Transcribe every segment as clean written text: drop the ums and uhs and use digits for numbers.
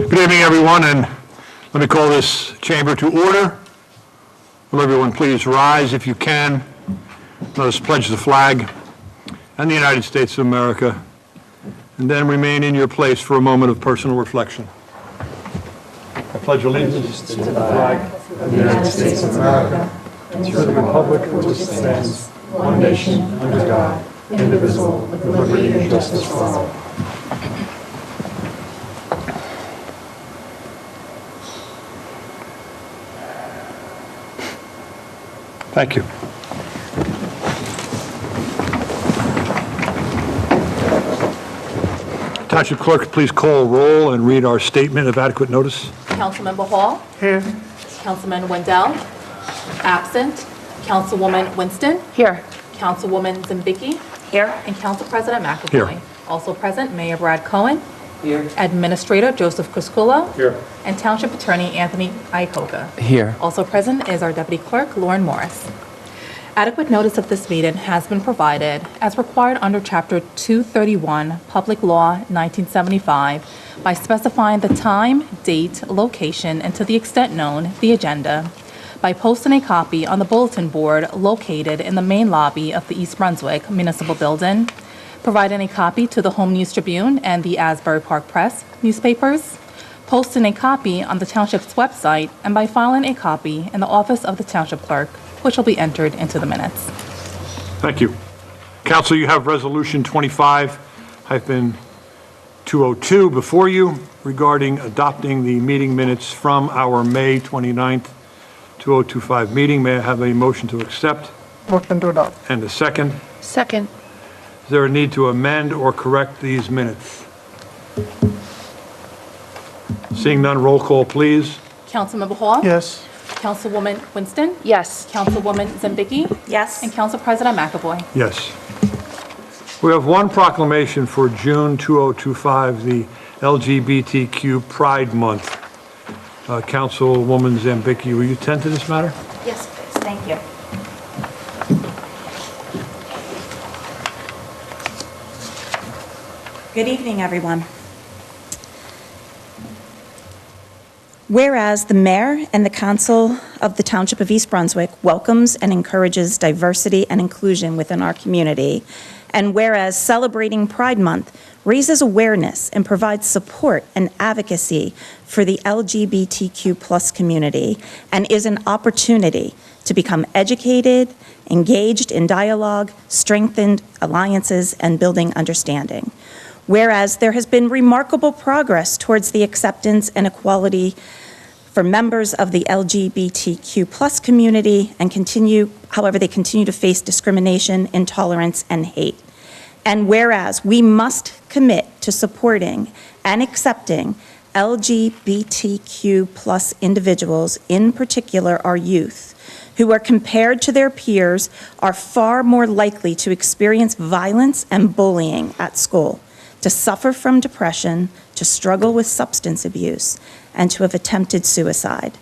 Good evening, everyone, and let me call this chamber to order. Will everyone please rise if you can. Let us pledge the flag and the United States of America, and then remain in your place for a moment of personal reflection. I pledge allegiance to the flag of the United States of America and to the republic for which it stands, one nation, under God, indivisible, with liberty and justice for all. Thank you. Township Clerk, please call roll and read our statement of adequate notice. Councilmember Hall. Here. Councilman Wendell. Absent. Councilwoman Winston. Here. Councilwoman Zambicki. Here. And Council President McAvoy. Here. Also present, Mayor Brad Cohen. Here. Administrator Joseph Criscullo. Here. And Township Attorney Anthony Iacoca. Here. Also present is our Deputy Clerk, Lauren Morris. Adequate notice of this meeting has been provided as required under Chapter 231, Public Law 1975, by specifying the time, date, location, and to the extent known, the agenda, by posting a copy on the bulletin board located in the main lobby of the East Brunswick Municipal Building, providing a copy to the Home News Tribune and the Asbury Park Press newspapers, posting a copy on the Township's website, and by filing a copy in the office of the Township Clerk, which will be entered into the minutes. Thank you. Council, you have Resolution 25-202 before you regarding adopting the meeting minutes from our May 29th, 2025 meeting. May I have a motion to accept? Motion to adopt. And a second? Second. Is there a need to amend or correct these minutes? Seeing none, roll call, please. Councilmember Hall? Yes. Councilwoman Winston? Yes. Councilwoman Zambicki? Yes. And Council President McAvoy. Yes. We have one proclamation for June 2025, the LGBTQ Pride Month. Councilwoman Zambicki, will you attend to this matter? Yes, please. Thank you. Good evening, everyone. Whereas the Mayor and the Council of the Township of East Brunswick welcomes and encourages diversity and inclusion within our community, and whereas celebrating Pride Month raises awareness and provides support and advocacy for the LGBTQ+ community and is an opportunity to become educated, engaged in dialogue, strengthened alliances, and building understanding. Whereas there has been remarkable progress towards the acceptance and equality for members of the LGBTQ+ community and however, they continue to face discrimination, intolerance, and hate. And whereas we must commit to supporting and accepting LGBTQ+ individuals, in particular our youth, who are compared to their peers are far more likely to experience violence and bullying at school, to suffer from depression, to struggle with substance abuse, and to have attempted suicide.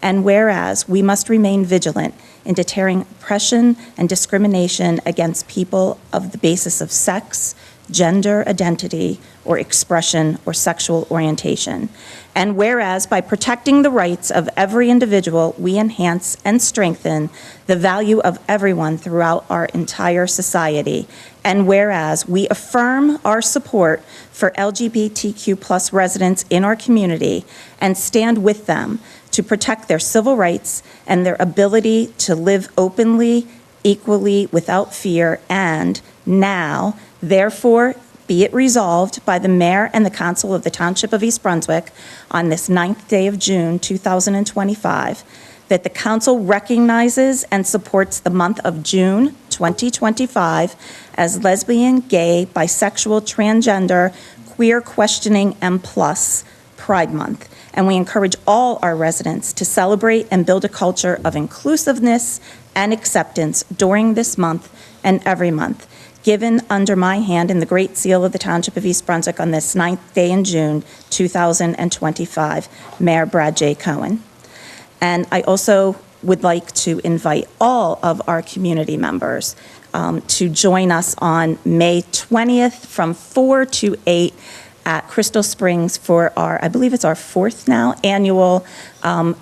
And whereas we must remain vigilant in deterring oppression and discrimination against people of the basis of sex, gender identity, or expression or sexual orientation. And whereas by protecting the rights of every individual, we enhance and strengthen the value of everyone throughout our entire society. And whereas we affirm our support for LGBTQ+ residents in our community and stand with them to protect their civil rights and their ability to live openly, equally, without fear, and now, therefore, be it resolved by the Mayor and the Council of the Township of East Brunswick on this 9th day of June 2025, that the Council recognizes and supports the month of June 2025 as lesbian, gay, bisexual, transgender, queer questioning, and plus Pride Month. And we encourage all our residents to celebrate and build a culture of inclusiveness and acceptance during this month and every month. Given under my hand in the Great Seal of the Township of East Brunswick on this 9th day in June 2025, Mayor Brad J. Cohen. And I also would like to invite all of our community members to join us on May 20th from 4 to 8 at Crystal Springs for I believe it's our fourth now, annual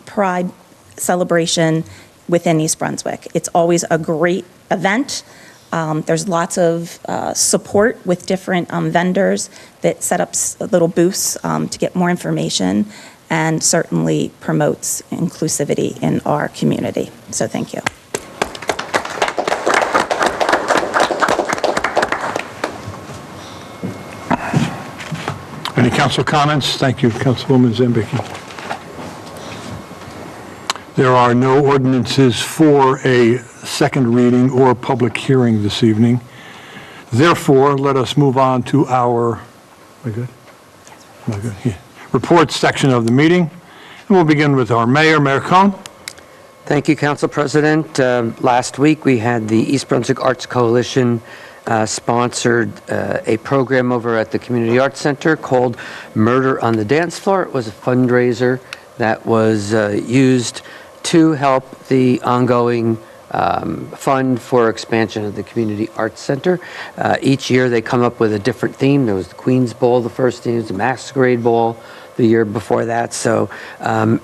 Pride celebration within East Brunswick. It's always a great event. There's lots of support with different vendors that set up little booths to get more information, and certainly promotes inclusivity in our community. So thank you. Any council comments? Thank you, Councilwoman Zembicki. There are no ordinances for a second reading or public hearing this evening. Therefore, let us move on to our, am I good? Am I good? Yeah. Reports section of the meeting. And we'll begin with our mayor, Mayor Cohn. Thank you, Council President. Last week, we had the East Brunswick Arts Coalition sponsored a program over at the Community Arts Center called Murder on the Dance Floor. It was a fundraiser that was used to help the ongoing fund for expansion of the Community Arts Center. Each year they come up with a different theme. There was the Queen's Ball the first theme, it was the Masquerade Ball the year before that. So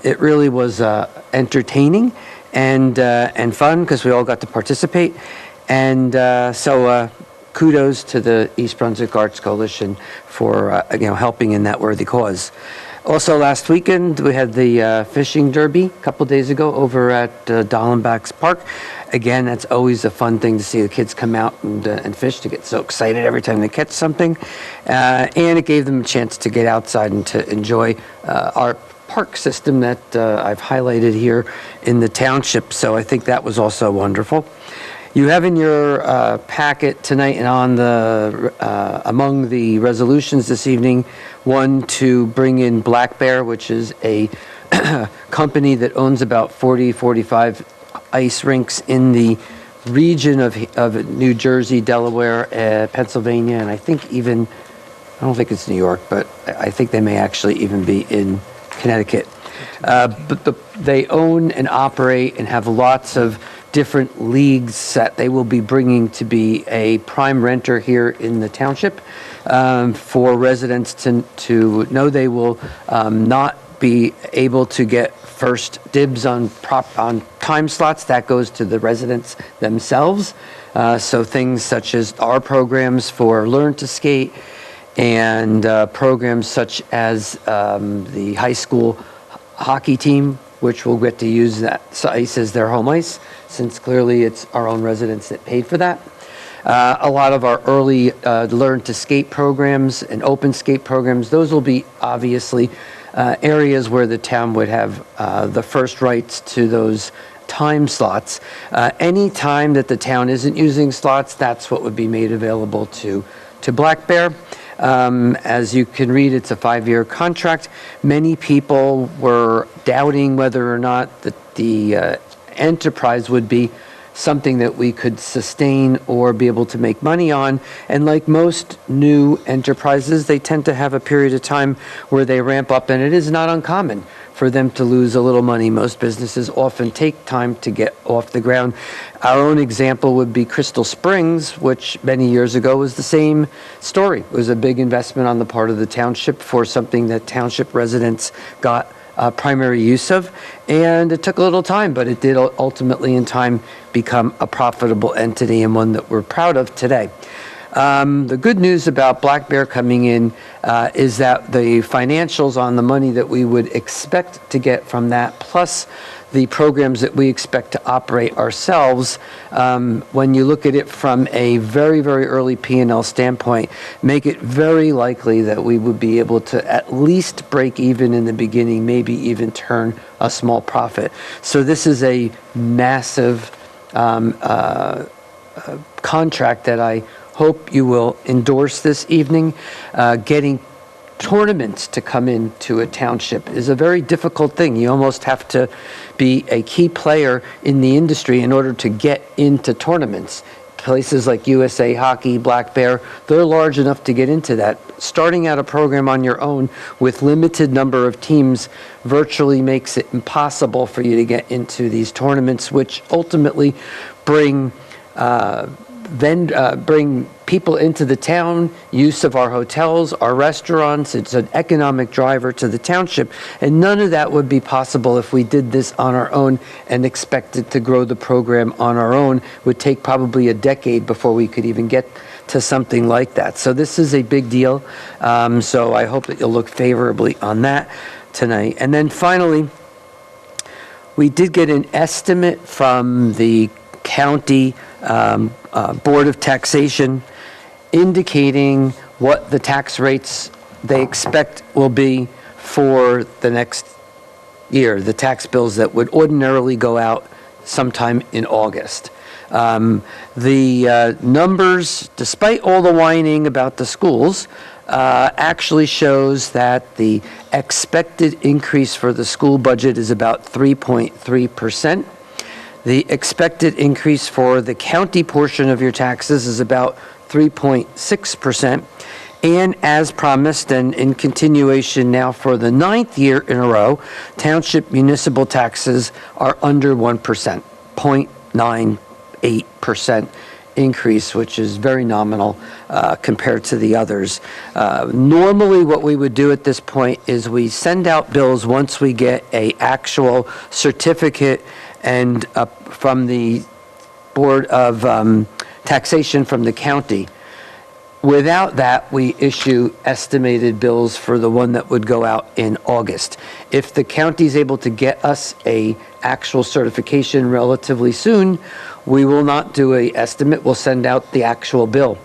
it really was entertaining and fun because we all got to participate. And so kudos to the East Brunswick Arts Coalition for helping in that worthy cause. Also last weekend we had the fishing derby a couple days ago over at Dallenbach's Park. Again, that's always a fun thing to see the kids come out and fish. To get so excited every time they catch something, and it gave them a chance to get outside and to enjoy our park system that I've highlighted here in the township. So I think that was also wonderful. You have in your packet tonight and on the among the resolutions this evening, one to bring in Black Bear, which is a company that owns about 45 ice rinks in the region of New Jersey, Delaware, Pennsylvania, and I think even, I don't think it's New York, but I think they may actually even be in Connecticut. But they own and operate and have lots of different leagues that they will be bringing to be a prime renter here in the township for residents to know they will not be able to get first dibs on time slots. That goes to the residents themselves. So things such as our programs for Learn to Skate and programs such as the high school hockey team, which will get to use that ice as their home ice, since clearly it's our own residents that paid for that. A lot of our early Learn to Skate programs and open skate programs, those will be obviously areas where the town would have the first rights to those time slots. Any time that the town isn't using slots, that's what would be made available to Black Bear. As you can read, it's a 5-year contract. Many people were doubting whether or not the enterprise would be something that we could sustain or be able to make money on. And like most new enterprises, they tend to have a period of time where they ramp up, and it is not uncommon for them to lose a little money. Most businesses often take time to get off the ground. Our own example would be Crystal Springs, which many years ago was the same story. It was a big investment on the part of the township for something that township residents got primary use of, and it took a little time, but it did ultimately in time become a profitable entity and one that we're proud of today. The good news about Black Bear coming in is that the financials on the money that we would expect to get from that, plus the programs that we expect to operate ourselves, when you look at it from a very, very early P&L standpoint, make it very likely that we would be able to at least break even in the beginning, maybe even turn a small profit. So this is a massive contract that I hope you will endorse this evening. Getting tournaments to come into a township is a very difficult thing. You almost have to be a key player in the industry in order to get into tournaments. Places like USA Hockey, Black Bear, they're large enough to get into that. Starting out a program on your own with limited number of teams virtually makes it impossible for you to get into these tournaments, which ultimately bring bring people into the town, use of our hotels, our restaurants. It's an economic driver to the township, and none of that would be possible if we did this on our own and expected to grow the program on our own. It would take probably a decade before we could even get to something like that. So this is a big deal. So I hope that you'll look favorably on that tonight. And then finally, we did get an estimate from the county Board of Taxation indicating what the tax rates they expect will be for the next year, the tax bills that would ordinarily go out sometime in August. The numbers, despite all the whining about the schools, actually shows that the expected increase for the school budget is about 3.3%. The expected increase for the county portion of your taxes is about 3.6%. And as promised, and in continuation now for the 9th year in a row, township municipal taxes are under 1%, 0.98% increase, which is very nominal compared to the others. Normally what we would do at this point is we send out bills once we get a actual certificate and from the Board of Taxation from the county. Without that, we issue estimated bills for the one that would go out in August. If the county is able to get us a actual certification relatively soon, we will not do a estimate, we'll send out the actual bill.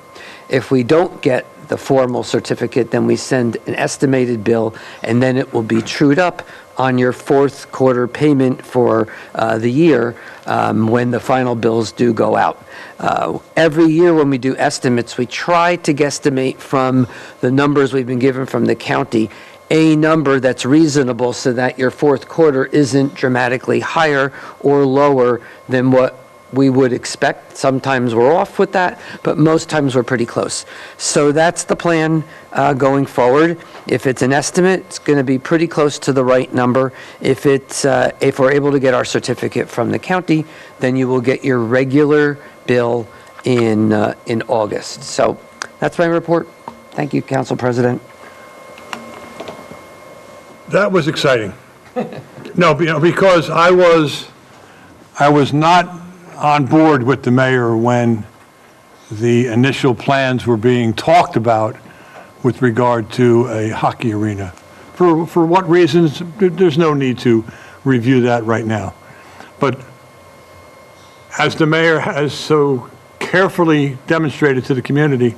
If we don't get the formal certificate, then we send an estimated bill, and then it will be trued up on your fourth quarter payment for the year when the final bills do go out. Every year when we do estimates, we try to guesstimate from the numbers we've been given from the county a number that's reasonable so that your fourth quarter isn't dramatically higher or lower than what we would expect. Sometimes we're off with that, but most times we're pretty close. So that's the plan going forward. If it's an estimate, it's going to be pretty close to the right number. If we're able to get our certificate from the county, then you will get your regular bill in August. So that's my report. Thank you, Council President. That was exciting. No, because I was not on board with the mayor when the initial plans were being talked about with regard to a hockey arena. For what reasons, there's no need to review that right now. But as the mayor has so carefully demonstrated to the community,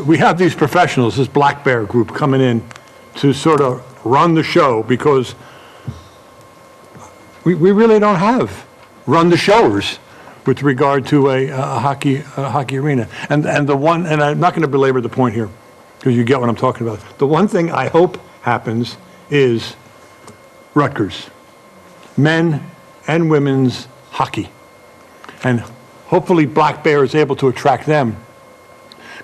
we have these professionals, this Black Bear group coming in to sort of run the show, because we really don't have run the showers with regard to a hockey arena. And I'm not going to belabor the point here, because you get what I'm talking about. The one thing I hope happens is Rutgers, men and women's hockey. And hopefully Black Bear is able to attract them.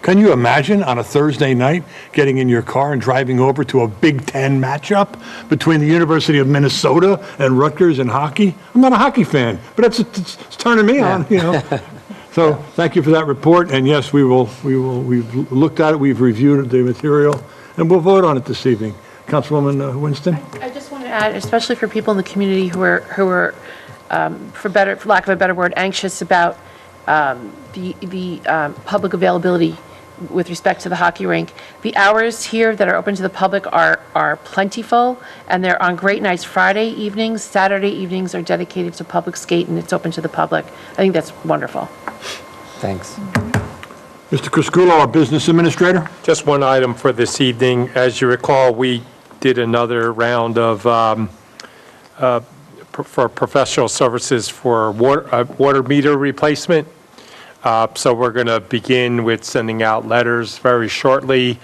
Can you imagine on a Thursday night getting in your car and driving over to a Big Ten matchup between the University of Minnesota and Rutgers in hockey? I'm not a hockey fan, but it's turning me on, you know. So thank you for that report. And yes, we've looked at it, we've reviewed the material, and we'll vote on it this evening. Councilwoman Winston? I just want to add, especially for people in the community who are for lack of a better word, anxious about the public availability with respect to the hockey rink. The hours here that are open to the public are plentiful, and they're on great nights. Friday evenings, Saturday evenings are dedicated to public skate, and it's open to the public. I think that's wonderful. Thanks. Mr. Crisculo, our business administrator. Just one item for this evening. As you recall, we did another round of for professional services for water meter replacement. So we're going to begin with sending out letters very shortly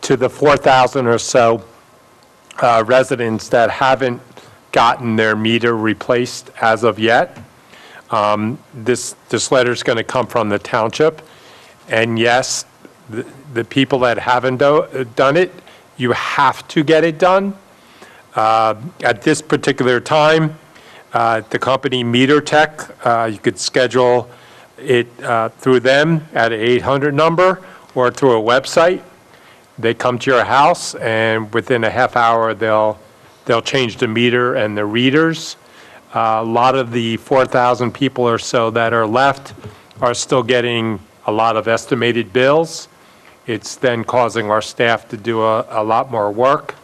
to the 4,000 or so residents that haven't gotten their meter replaced as of yet. This letter is going to come from the township. And yes, the people that haven't done it, you have to get it done. At this particular time, The company Meter Tech, you could schedule it through them at an 800 number or through a website. They come to your house, and within a half hour, they'll change the meter and the readers. A lot of the 4,000 people or so that are left are still getting a lot of estimated bills. It's then causing our staff to do a lot more work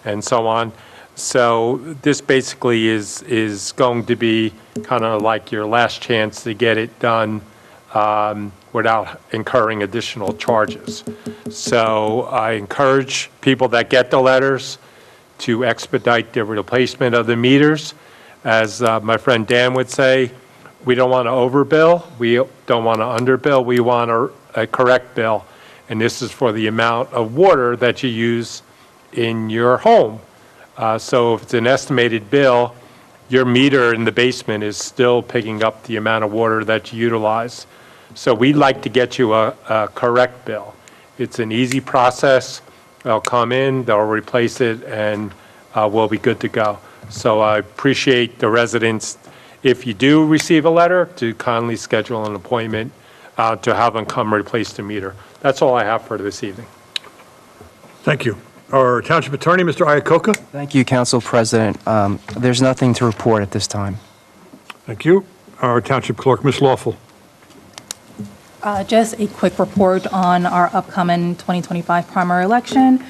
and so on. So this basically is going to be kind of like your last chance to get it done without incurring additional charges. So I encourage people that get the letters to expedite the replacement of the meters. As my friend Dan would say, we don't want to overbill, we don't want to underbill, we want a correct bill. And this is for the amount of water that you use in your home. So if it's an estimated bill, your meter in the basement is still picking up the amount of water that you utilize. So we'd like to get you a correct bill. It's an easy process. They'll come in, they'll replace it, and we'll be good to go. So I appreciate the residents, if you do receive a letter, to kindly schedule an appointment to have them come replace the meter. That's all I have for this evening. Thank you. Our Township Attorney, Mr. Iacocca. Thank you, Council President. There's nothing to report at this time. Thank you. Our Township Clerk, Ms. Lawful. Just a quick report on our upcoming 2025 primary election,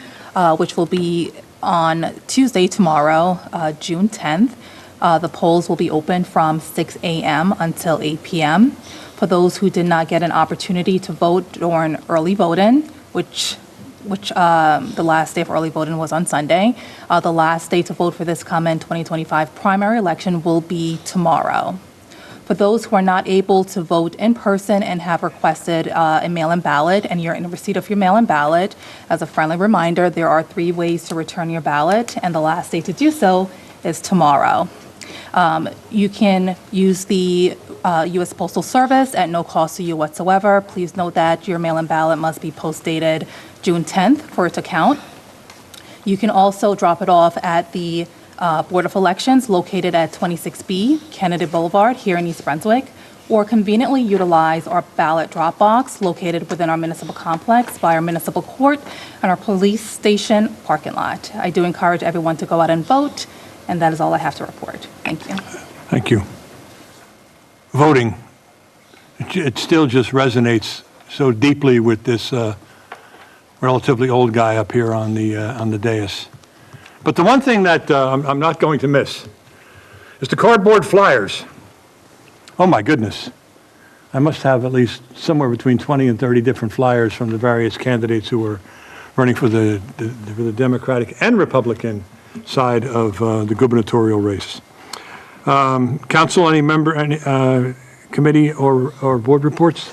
which will be on Tuesday, tomorrow, June 10th. The polls will be open from 6 a.m. until 8 p.m. For those who did not get an opportunity to vote during early voting, which the last day of early voting was on Sunday, the last day to vote for this coming 2025 primary election will be tomorrow. For those who are not able to vote in person and have requested a mail-in ballot, and you're in receipt of your mail-in ballot, as a friendly reminder, there are 3 ways to return your ballot, and the last day to do so is tomorrow. You can use the U.S. Postal Service at no cost to you whatsoever. Please note that your mail-in ballot must be post-dated June 10th for it to count. You can also drop it off at the Board of Elections located at 26B Kennedy Boulevard here in East Brunswick, or conveniently utilize our ballot drop box located within our municipal complex by our municipal court and our police station parking lot. I do encourage everyone to go out and vote, and that is all I have to report. Thank you. Thank you. Voting, it still just resonates so deeply with this relatively old guy up here on the dais. But the one thing that I'm not going to miss is the cardboard flyers. Oh my goodness. I must have at least somewhere between 20 and 30 different flyers from the various candidates who were running for the Democratic and Republican side of the gubernatorial race. Council, any member, any committee or board reports?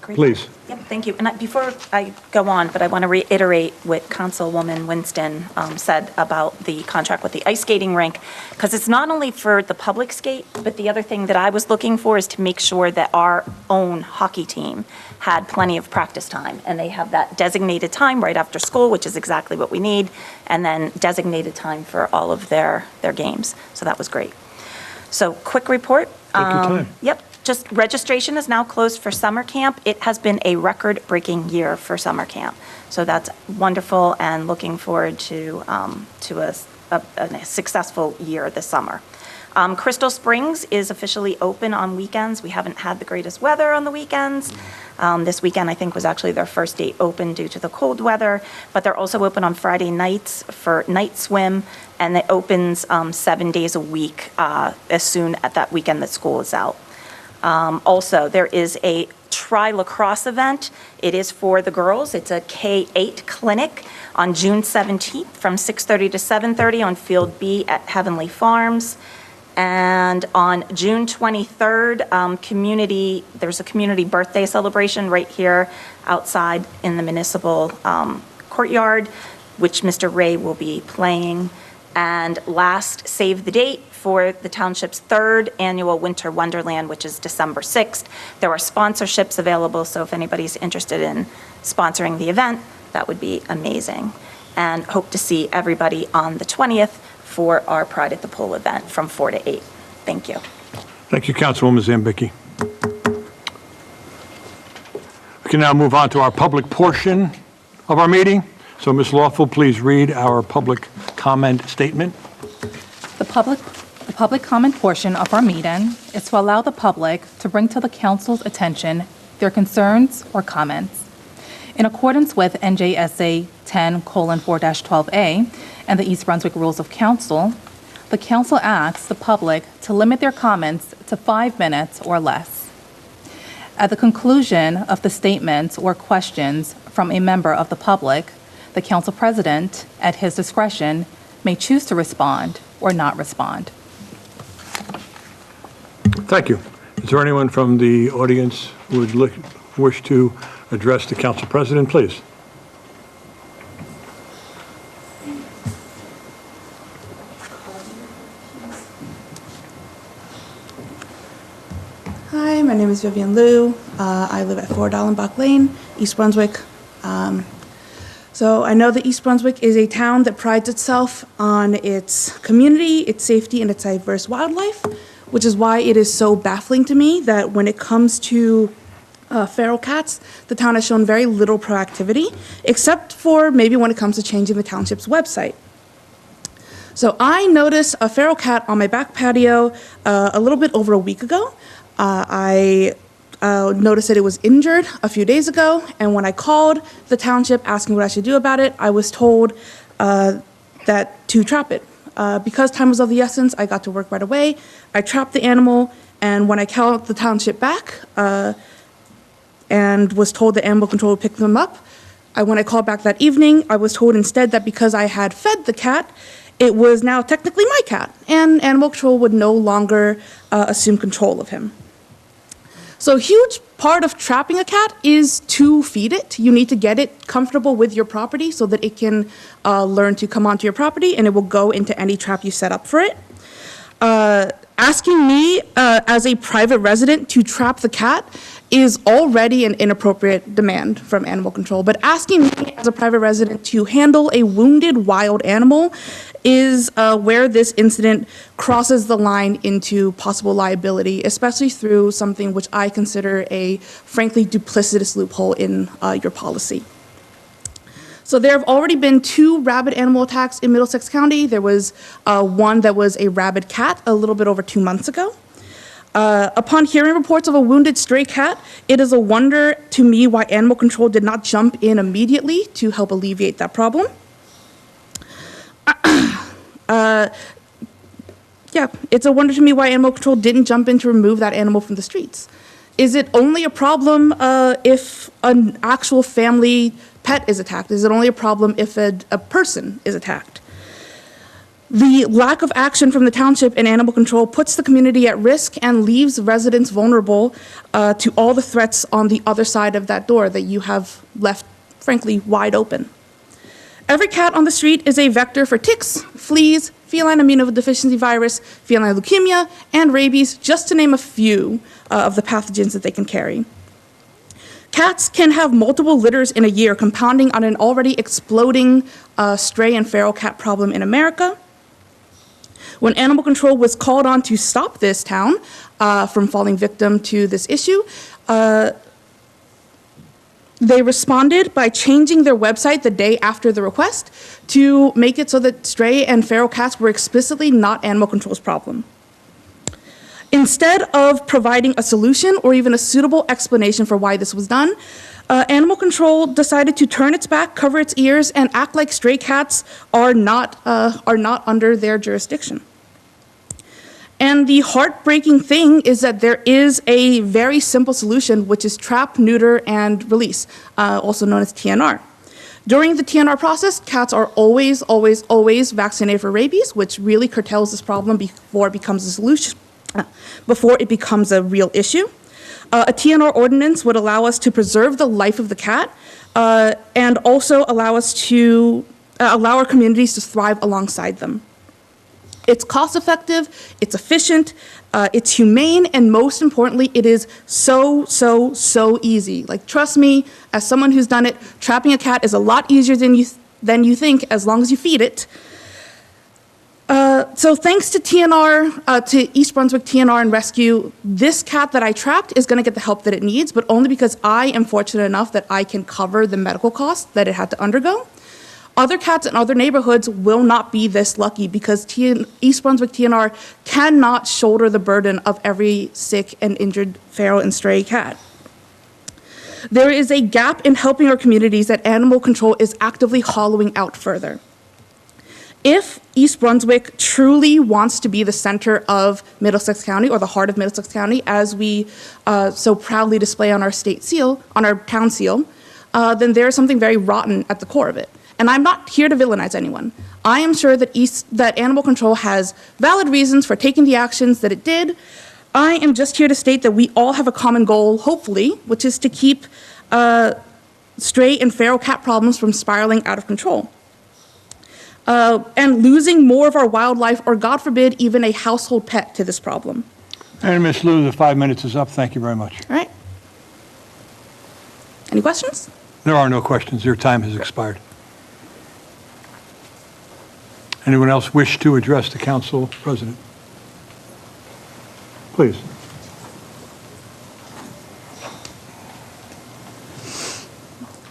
Great. Please. Yep, thank you. And before I go on, but I want to reiterate what Councilwoman Winston said about the contract with the ice skating rink, because it's not only for the public skate, but the other thing that I was looking for is to make sure that our own hockey team had plenty of practice time, and they have that designated time right after school, which is exactly what we need, and then designated time for all of their games. So that was great. So quick report. Take your time. Yep. Just registration is now closed for summer camp. It has been a record-breaking year for summer camp. So that's wonderful, and looking forward to a successful year this summer. Crystal Springs is officially open on weekends. We haven't had the greatest weather on the weekends. This weekend, I think, was actually their first day open due to the cold weather, but they're also open on Friday nights for night swim, and it opens 7 days a week as soon as that weekend that school is out. Also, there is a tri-lacrosse event. It is for the girls. It's a K-8 clinic on June 17th from 6:30 to 7:30 on Field B at Heavenly Farms. And on June 23rd, there's a community birthday celebration right here outside in the municipal courtyard, which Mr. Ray will be playing. And last save the date for the Township's 3rd annual Winter Wonderland, which is December 6th. There are sponsorships available, so if anybody's interested in sponsoring the event, that would be amazing. And hope to see everybody on the 20th for our Pride at the Pool event from 4 to 8. Thank you. Thank you, Councilwoman Zambicki. We can now move on to our public portion of our meeting. So, Ms. Lawful, please read our public comment statement. The public comment portion of our meeting is to allow the public to bring to the council's attention their concerns or comments. In accordance with NJSA 10:4-12A and the East Brunswick Rules of Council, the council asks the public to limit their comments to 5 minutes or less. At the conclusion of the statements or questions from a member of the public, the council president, at his discretion, may choose to respond or not respond. Thank you. Is there anyone from the audience who would wish to address the council president, please? Hi, my name is Vivian Liu. I live at 4 Dallenbach Lane, East Brunswick. So I know that East Brunswick is a town that prides itself on its community, its safety, and its diverse wildlife, which is why it is so baffling to me that when it comes to feral cats, the town has shown very little proactivity, except for maybe when it comes to changing the township's website. So I noticed a feral cat on my back patio a little bit over a week ago. I noticed that it was injured a few days ago, and when I called the township asking what I should do about it, I was told that to trap it. Because time was of the essence, I got to work right away. I trapped the animal, and when I called the township back and was told the animal control would pick them up, when I called back that evening, I was told instead that because I had fed the cat, it was now technically my cat, and animal control would no longer assume control of him. So a huge part of trapping a cat is to feed it. You need to get it comfortable with your property so that it can learn to come onto your property, and it will go into any trap you set up for it. Asking me as a private resident to trap the cat is already an inappropriate demand from animal control, but asking me as a private resident to handle a wounded wild animal is where this incident crosses the line into possible liability, especially through something which I consider a frankly duplicitous loophole in your policy. So there have already been 2 rabid animal attacks in Middlesex County. There was one that was a rabid cat a little bit over 2 months ago. Upon hearing reports of a wounded stray cat, it is a wonder to me why animal control did not jump in immediately to help alleviate that problem. It's a wonder to me why animal control didn't jump in to remove that animal from the streets. Is it only a problem if an actual family pet is attacked? Is it only a problem if a person is attacked? The lack of action from the township and animal control puts the community at risk and leaves residents vulnerable to all the threats on the other side of that door that you have left, frankly, wide open. Every cat on the street is a vector for ticks, fleas, feline immunodeficiency virus, feline leukemia, and rabies, just to name a few of the pathogens that they can carry. Cats can have multiple litters in a year, compounding on an already exploding stray and feral cat problem in America. When animal control was called on to stop this town from falling victim to this issue, they responded by changing their website the day after the request to make it so that stray and feral cats were explicitly not animal control's problem. Instead of providing a solution or even a suitable explanation for why this was done, animal control decided to turn its back, cover its ears, and act like stray cats are not under their jurisdiction. And the heartbreaking thing is that there is a very simple solution, which is trap, neuter, and release, also known as TNR. During the TNR process, cats are always, always, always vaccinated for rabies, which really curtails this problem before it becomes a solution, before it becomes a real issue. A TNR ordinance would allow us to preserve the life of the cat and also allow us to allow our communities to thrive alongside them. It's cost-effective, it's efficient, it's humane, and most importantly, it is so, so, so easy. Like, trust me, as someone who's done it, trapping a cat is a lot easier than you think, as long as you feed it. So thanks to TNR, to East Brunswick TNR and Rescue, this cat that I trapped is going to get the help that it needs, but only because I am fortunate enough that I can cover the medical costs that it had to undergo. Other cats in other neighborhoods will not be this lucky because East Brunswick TNR cannot shoulder the burden of every sick and injured feral and stray cat. There is a gap in helping our communities that animal control is actively hollowing out further. If East Brunswick truly wants to be the center of Middlesex County or the heart of Middlesex County, as we so proudly display on our state seal, on our town seal, then there is something very rotten at the core of it. And I'm not here to villainize anyone. I am sure that animal control has valid reasons for taking the actions that it did. I am just here to state that we all have a common goal, hopefully, which is to keep stray and feral cat problems from spiraling out of control. And losing more of our wildlife, or God forbid, even a household pet to this problem. And Ms. Liu, the 5 minutes is up. Thank you very much. All right. Any questions? There are no questions. Your time has expired. Anyone else wish to address the council president? Please.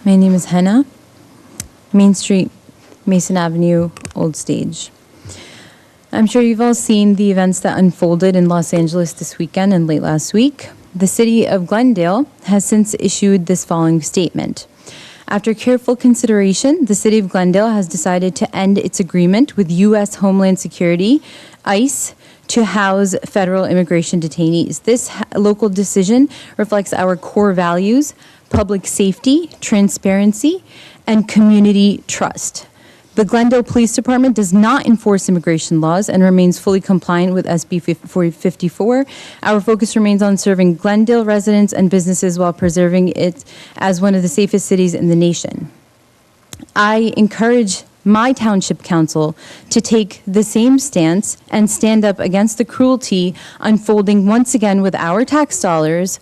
My name is Henna, Main Street, Mason Avenue, Old Stage. I'm sure you've all seen the events that unfolded in Los Angeles this weekend and late last week. The city of Glendale has since issued this following statement. After careful consideration, the city of Glendale has decided to end its agreement with U.S. Homeland Security, ICE, to house federal immigration detainees. This local decision reflects our core values: public safety, transparency, and community trust. The Glendale Police Department does not enforce immigration laws and remains fully compliant with SB 454. Our focus remains on serving Glendale residents and businesses while preserving it as one of the safest cities in the nation. I encourage my township council to take the same stance and stand up against the cruelty unfolding once again with our tax dollars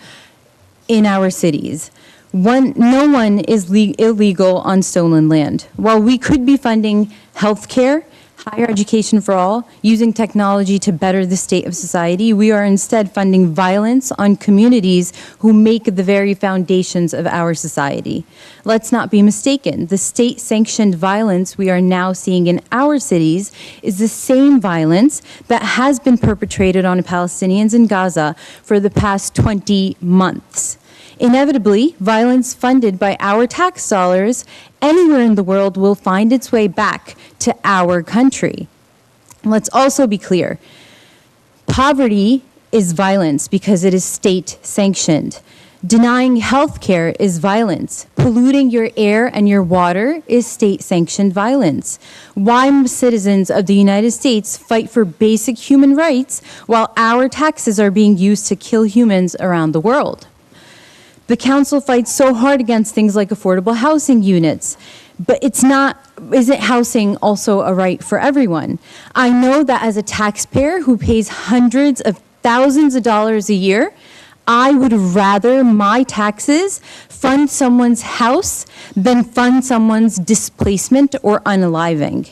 in our cities. No one is illegal on stolen land. While we could be funding health care, higher education for all, using technology to better the state of society, we are instead funding violence on communities who make the very foundations of our society. Let's not be mistaken. The state-sanctioned violence we are now seeing in our cities is the same violence that has been perpetrated on Palestinians in Gaza for the past 20 months. Inevitably, violence funded by our tax dollars anywhere in the world will find its way back to our country. Let's also be clear. Poverty is violence because it is state-sanctioned. Denying health care is violence. Polluting your air and your water is state-sanctioned violence. Why citizens of the United States fight for basic human rights while our taxes are being used to kill humans around the world? The council fights so hard against things like affordable housing units, but isn't housing also a right for everyone? I know that as a taxpayer who pays hundreds of thousands of dollars a year, I would rather my taxes fund someone's house than fund someone's displacement or unaliving.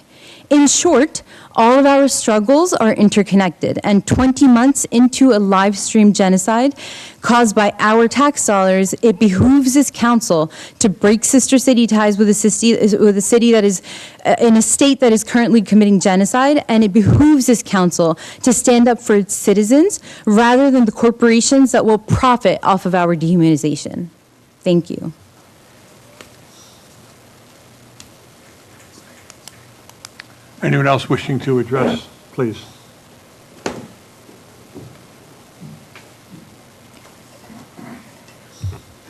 In short, all of our struggles are interconnected, and 20 months into a live stream genocide caused by our tax dollars, it behooves this council to break sister city ties with a city that is in a state that is currently committing genocide, and it behooves this council to stand up for its citizens rather than the corporations that will profit off of our dehumanization. Thank you. Anyone else wishing to address, please?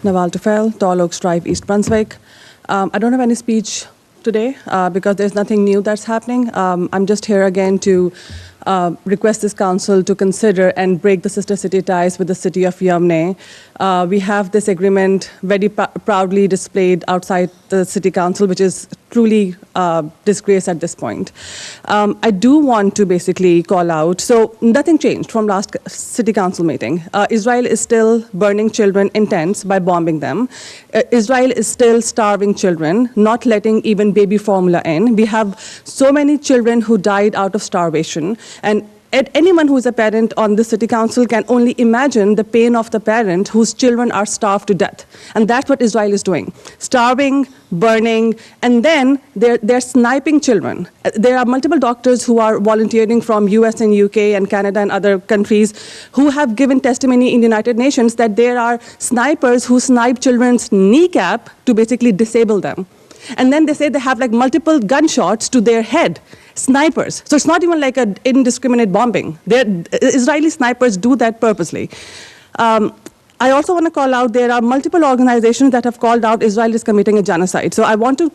Nawal Tufel, Tall Oaks Drive, East Brunswick. I don't have any speech today because there's nothing new that's happening. I'm just here again to request this council to consider and break the sister city ties with the city of Yamne. We have this agreement very proudly displayed outside the city council, which is truly disgrace at this point. I do want to basically call out, so nothing changed from last city council meeting. Israel is still burning children in tents by bombing them. Israel is still starving children, not letting even baby formula in. We have so many children who died out of starvation. And anyone who is a parent on the city council can only imagine the pain of the parent whose children are starved to death. And that's what Israel is doing. Starving, burning, and then they're sniping children. There are multiple doctors who are volunteering from US and UK and Canada and other countries who have given testimony in the United Nations that there are snipers who snipe children's kneecap to basically disable them. And then they say they have like multiple gunshots to their head. Snipers. So it's not even like an indiscriminate bombing. Israeli snipers do that purposely. I also want to call out there are multiple organizations that have called out Israel is committing a genocide. So I want to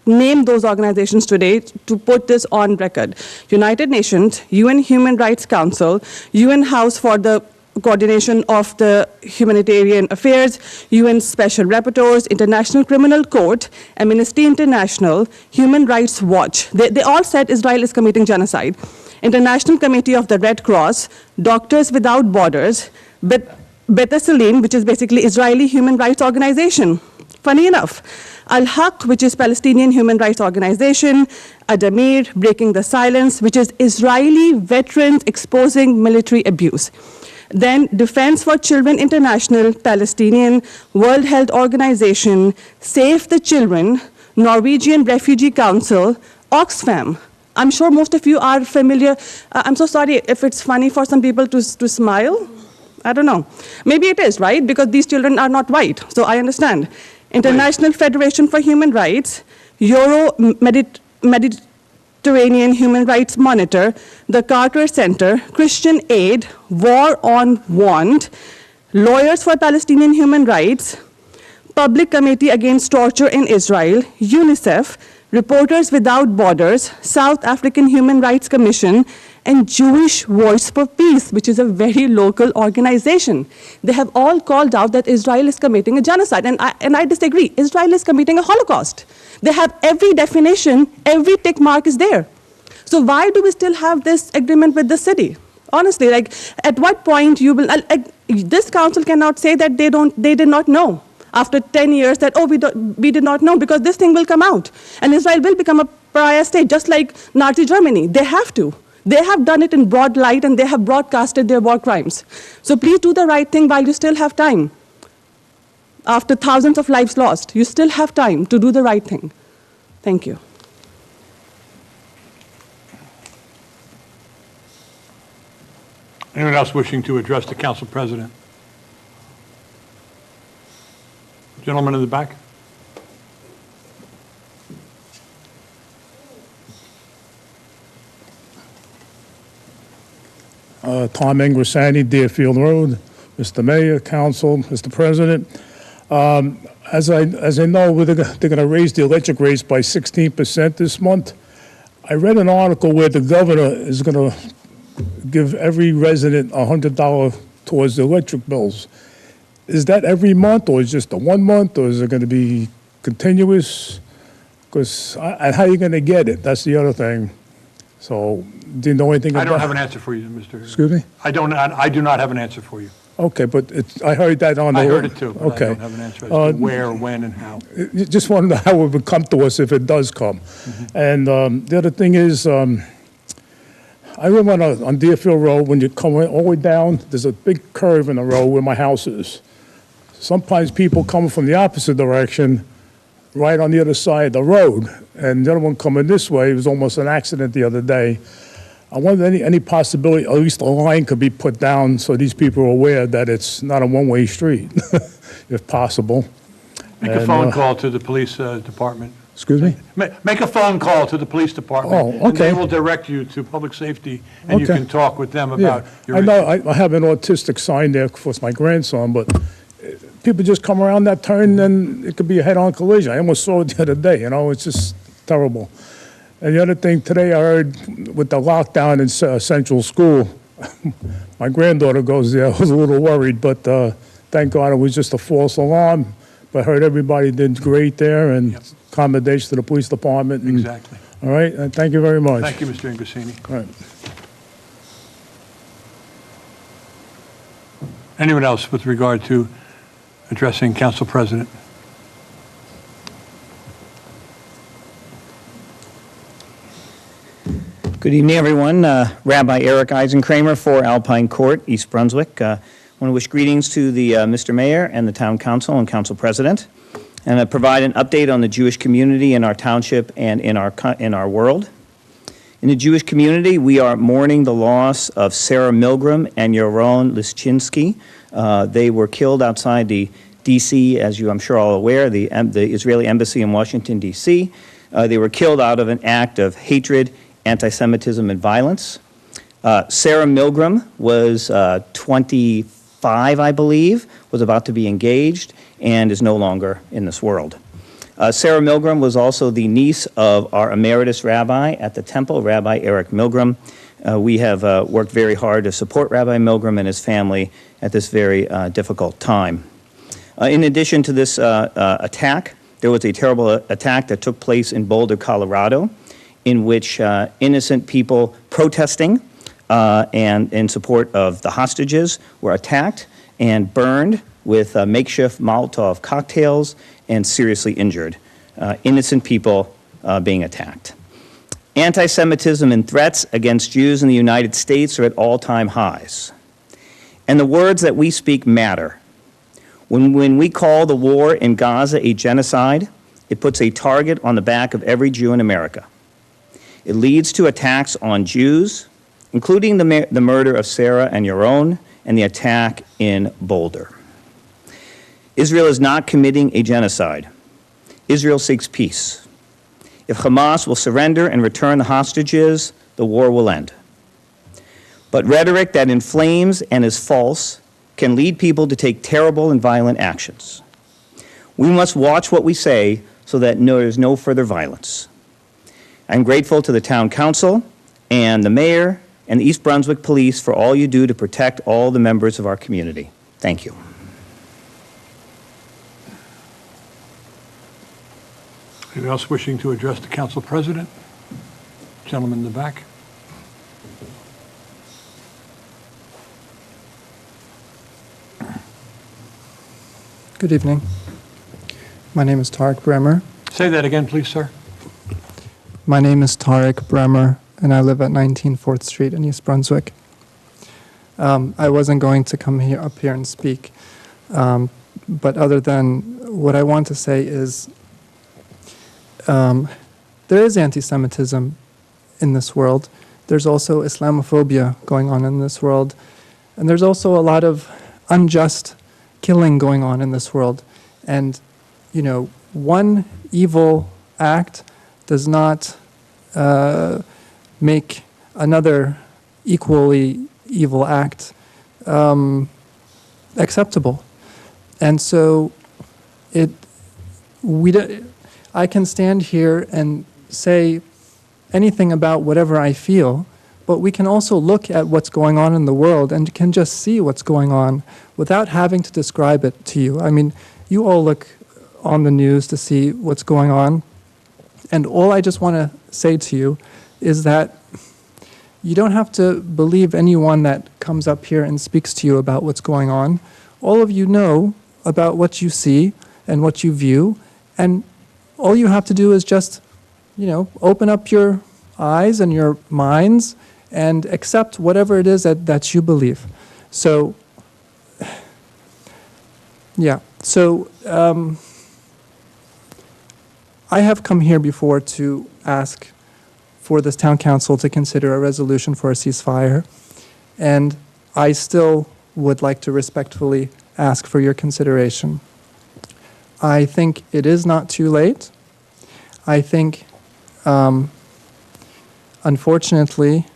name those organizations today to put this on record. United Nations, UN Human Rights Council, UN House for the Coordination of the Humanitarian Affairs, UN Special Rapporteurs, International Criminal Court, Amnesty International, Human Rights Watch. They all said Israel is committing genocide. International Committee of the Red Cross, Doctors Without Borders, B'Tselem, which is basically Israeli human rights organization. Funny enough, Al-Haq, which is Palestinian human rights organization, Adamir, Breaking the Silence, which is Israeli veterans exposing military abuse. Then Defense for Children International, Palestinian, World Health Organization, Save the Children, Norwegian Refugee Council, Oxfam. I'm sure most of you are familiar. I'm so sorry if it's funny for some people to smile. I don't know. Maybe it is, right? Because these children are not white, so I understand. International Federation for Human Rights, Mediterranean Human Rights Monitor, the Carter Center, Christian Aid, War on Want, Lawyers for Palestinian Human Rights, Public Committee Against Torture in Israel, UNICEF, Reporters Without Borders, South African Human Rights Commission, and Jewish Voice for Peace, which is a very local organization. They have all called out that Israel is committing a genocide, and I disagree. Israel is committing a Holocaust. They have every definition, every tick mark is there. So why do we still have this agreement with the city? Honestly, like, at what point you will, this council cannot say that they did not know after 10 years that, oh, we did not know, because this thing will come out. And Israel will become a pariah state, just like Nazi Germany. They have to. They have done it in broad light, and they have broadcasted their war crimes. So please do the right thing while you still have time. After thousands of lives lost, you still have time to do the right thing. Thank you. Anyone else wishing to address the council president? Gentleman in the back. Tom Ingrasani, Deerfield Road. Mr. Mayor, Council, Mr. President. As I know, they're going to raise the electric rates by 16% this month. I read an article where the governor is going to give every resident $100 towards the electric bills. Is that every month, or is it just a 1 month, or is it going to be continuous? Because and how are you going to get it? That's the other thing. So, do you know anything about it? I don't have an answer for you, Mr. Excuse me? I do not have an answer for you. Okay, but I heard that on the... I heard it too, but okay. I don't have an answer as to where, when, and how. Just want to know how it would come to us if it does come. Mm-hmm. And the other thing is, I live on Deerfield Road. When you come all the way down, there's a big curve in the road where my house is. Sometimes people coming from the opposite direction, right on the other side of the road, and the other one coming this way. It was almost an accident the other day. I wonder any possibility, at least a line could be put down so these people are aware that it's not a one-way street, if possible. Make a phone call to the police department. Excuse me? Make a phone call to the police department. Oh, okay. And they will direct you to public safety, and you can talk with them about your I know I have an autistic sign there for my grandson, but people just come around that turn, and it could be a head-on collision. I almost saw it the other day, it's just terrible. And the other thing, today I heard with the lockdown in Central School, my granddaughter goes there. I was a little worried, but thank God it was just a false alarm. But I heard everybody did great there, and accommodation to the police department. And, exactly. All right, and thank you very much. Thank you, Mr. Ingrasini. All right. Anyone else with regard to addressing Council President? Good evening, everyone. Rabbi Eric Eisenkramer for Alpine Court, East Brunswick. I want to wish greetings to the Mr. Mayor and the Town Council and Council President, and provide an update on the Jewish community in our township and in our world. In the Jewish community, we are mourning the loss of Sarah Milgram and Yaron Lischinski. They were killed outside the D.C., as I'm sure all aware, the Israeli embassy in Washington, D.C. They were killed out of an act of hatred, anti-Semitism, and violence. Sarah Milgram was 25, I believe, was about to be engaged, and is no longer in this world. Sarah Milgram was also the niece of our emeritus rabbi at the temple, Rabbi Eric Milgram. We have worked very hard to support Rabbi Milgram and his family at this very difficult time. In addition to this attack, there was a terrible attack that took place in Boulder, Colorado, in which innocent people protesting and in support of the hostages were attacked and burned with makeshift Molotov cocktails and seriously injured. Innocent people being attacked. Anti-Semitism and threats against Jews in the United States are at all-time highs. And the words that we speak matter. When we call the war in Gaza a genocide, it puts a target on the back of every Jew in America. It leads to attacks on Jews, including the murder of Sarah and Yaron and the attack in Boulder. Israel is not committing a genocide. Israel seeks peace. If Hamas will surrender and return the hostages, the war will end. But rhetoric that inflames and is false can lead people to take terrible and violent actions. We must watch what we say so that there is no further violence. I'm grateful to the Town Council and the Mayor and the East Brunswick Police for all you do to protect all the members of our community. Thank you. Anyone else wishing to address the Council President? Gentleman in the back. Good evening. My name is Tarek Bremer. Say that again, please, sir. My name is Tarek Bremer, and I live at 19 4th Street in East Brunswick. I wasn't going to come up here and speak, but other than what I want to say is there is anti-Semitism in this world. There's also Islamophobia going on in this world, and there's also a lot of unjust killing going on in this world. And, you know, one evil act does not make another equally evil act acceptable. And so I can stand here and say anything about whatever I feel, but we can also look at what's going on in the world and can just see what's going on without having to describe it to you. I mean, you all look on the news to see what's going on, and all I just want to say to you is that you don't have to believe anyone that comes up here and speaks to you about what's going on. All of you know about what you see and what you view, and all you have to do is just, you know, open up your eyes and your minds and accept whatever it is that you believe. So, yeah. So, I have come here before to ask for this town council to consider a resolution for a ceasefire, and I still would like to respectfully ask for your consideration. I think it is not too late. I think, unfortunately,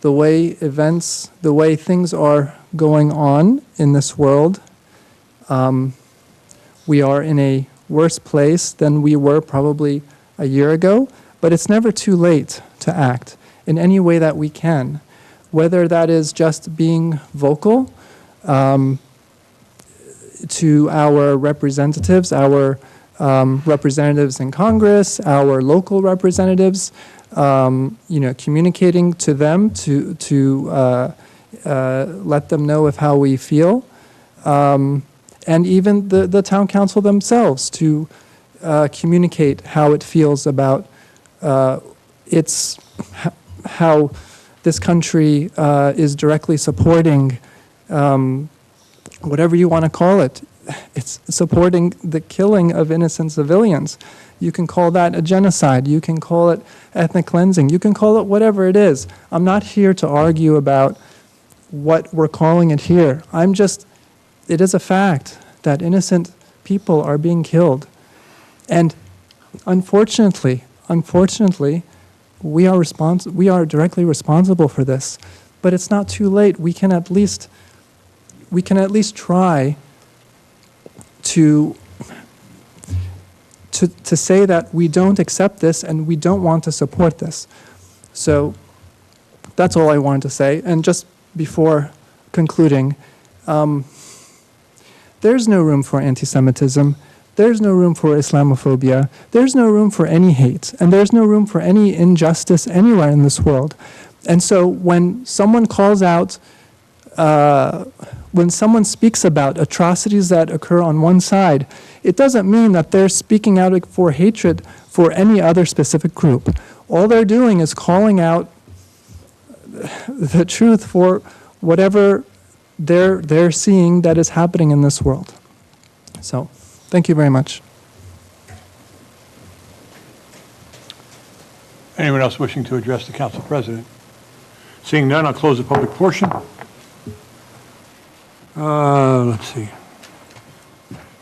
the way things are going on in this world, we are in a worse place than we were probably a year ago, but it's never too late to act in any way that we can, whether that is just being vocal to our representatives, representatives in Congress, our local representatives, communicating to them to let them know of how we feel, and even the town council themselves to how this country is directly supporting whatever you want to call it. It's supporting the killing of innocent civilians. You can call that a genocide. You can call it ethnic cleansing. You can call it whatever it is. I'm not here to argue about what we're calling it here. It is a fact that innocent people are being killed. And unfortunately, we are directly responsible for this. But it's not too late. We can at least try to say that we don't accept this and we don't want to support this. So that's all I wanted to say. And just before concluding, there's no room for anti-Semitism. There's no room for Islamophobia. There's no room for any hate. And there's no room for any injustice anywhere in this world. And so when someone calls out, when someone speaks about atrocities that occur on one side, it doesn't mean that they're speaking out for hatred for any other specific group. All they're doing is calling out the truth for whatever they're seeing that is happening in this world. So, thank you very much. Anyone else wishing to address the council president? Seeing none, I'll close the public portion. Let's see.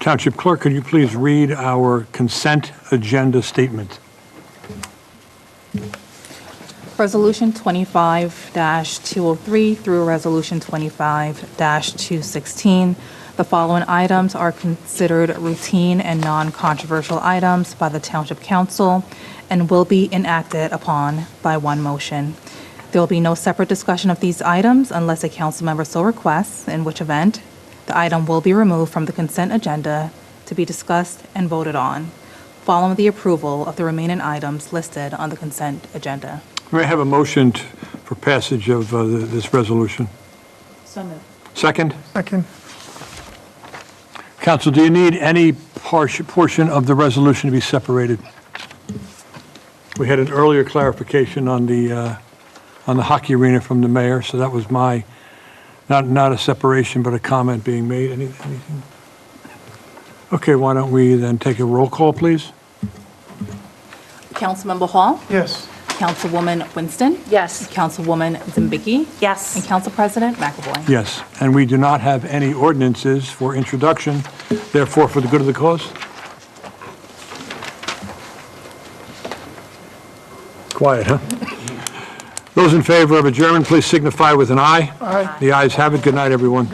Township Clerk, could you please read our consent agenda statement? Resolution 25-203 through Resolution 25-216. The following items are considered routine and non-controversial items by the Township Council and will be enacted upon by one motion. There will be no separate discussion of these items unless a council member so requests, in which event the item will be removed from the consent agenda to be discussed and voted on, following the approval of the remaining items listed on the consent agenda. May I have a motion for passage of this resolution? So moved. Second? Second. Council, do you need any portion of the resolution to be separated? We had an earlier clarification on the hockey arena from the mayor, so that was my, not a separation, but a comment being made. Anything? Okay, why don't we then take a roll call, please? Councilmember Hall? Yes. Councilwoman Winston? Yes. Councilwoman Zimbicki? Yes. And Council President McAvoy? Yes, and we do not have any ordinances for introduction, therefore, for the good of the cause. Quiet, huh? Those in favor of adjournment, please signify with an aye. Aye. The ayes have it. Good night, everyone.